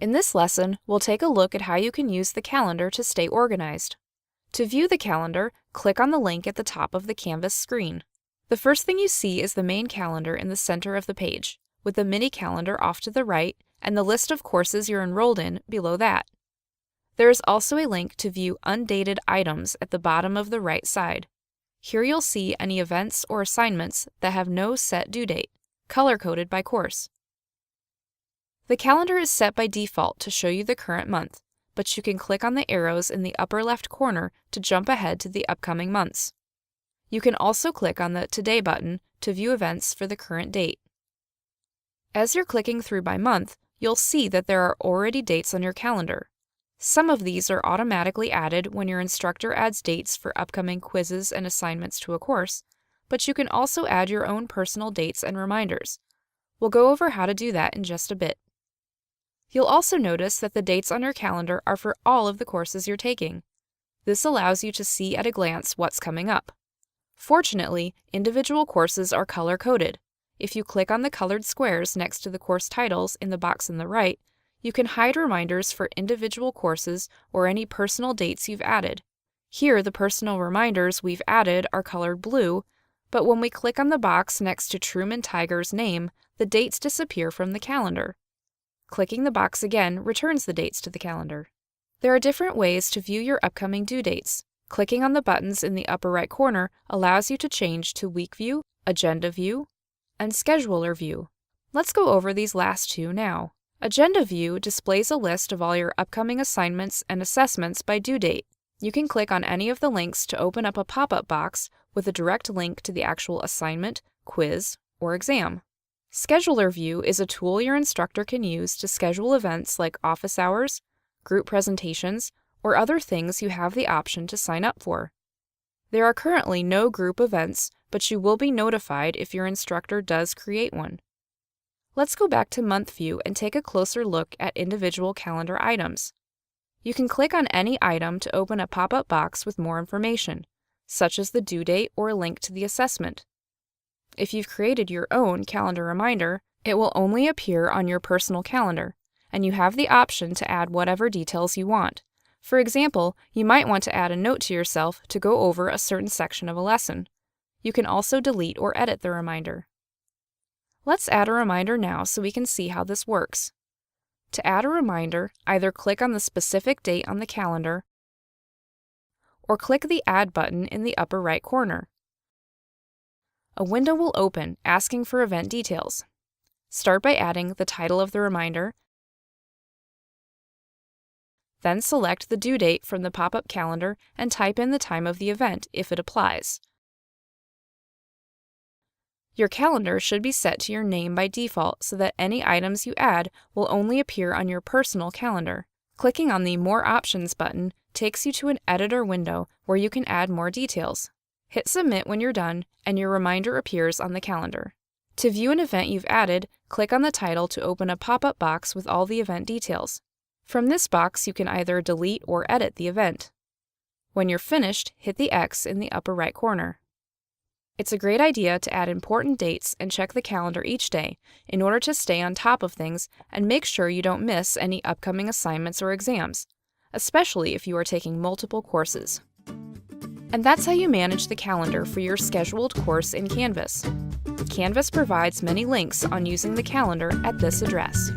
In this lesson, we'll take a look at how you can use the calendar to stay organized. To view the calendar, click on the link at the top of the Canvas screen. The first thing you see is the main calendar in the center of the page, with the mini calendar off to the right and the list of courses you're enrolled in below that. There is also a link to view undated items at the bottom of the right side. Here you'll see any events or assignments that have no set due date, color-coded by course. The calendar is set by default to show you the current month, but you can click on the arrows in the upper left corner to jump ahead to the upcoming months. You can also click on the Today button to view events for the current date. As you're clicking through by month, you'll see that there are already dates on your calendar. Some of these are automatically added when your instructor adds dates for upcoming quizzes and assignments to a course, but you can also add your own personal dates and reminders. We'll go over how to do that in just a bit. You'll also notice that the dates on your calendar are for all of the courses you're taking. This allows you to see at a glance what's coming up. Fortunately, individual courses are color-coded. If you click on the colored squares next to the course titles in the box on the right, you can hide reminders for individual courses or any personal dates you've added. Here, the personal reminders we've added are colored blue, but when we click on the box next to Truman Tiger's name, the dates disappear from the calendar. Clicking the box again returns the dates to the calendar. There are different ways to view your upcoming due dates. Clicking on the buttons in the upper right corner allows you to change to Week View, Agenda View, and Scheduler View. Let's go over these last two now. Agenda View displays a list of all your upcoming assignments and assessments by due date. You can click on any of the links to open up a pop-up box with a direct link to the actual assignment, quiz, or exam. Scheduler View is a tool your instructor can use to schedule events like office hours, group presentations, or other things you have the option to sign up for. There are currently no group events, but you will be notified if your instructor does create one. Let's go back to Month View and take a closer look at individual calendar items. You can click on any item to open a pop-up box with more information, such as the due date or a link to the assessment. If you've created your own calendar reminder, it will only appear on your personal calendar, and you have the option to add whatever details you want. For example, you might want to add a note to yourself to go over a certain section of a lesson. You can also delete or edit the reminder. Let's add a reminder now so we can see how this works. To add a reminder, either click on the specific date on the calendar or click the Add button in the upper right corner. A window will open asking for event details. Start by adding the title of the reminder, then select the due date from the pop-up calendar and type in the time of the event if it applies. Your calendar should be set to your name by default so that any items you add will only appear on your personal calendar. Clicking on the More Options button takes you to an editor window where you can add more details. Hit Submit when you're done, and your reminder appears on the calendar. To view an event you've added, click on the title to open a pop-up box with all the event details. From this box, you can either delete or edit the event. When you're finished, hit the X in the upper right corner. It's a great idea to add important dates and check the calendar each day in order to stay on top of things and make sure you don't miss any upcoming assignments or exams, especially if you are taking multiple courses. And that's how you manage the calendar for your scheduled course in Canvas. Canvas provides many links on using the calendar at this address.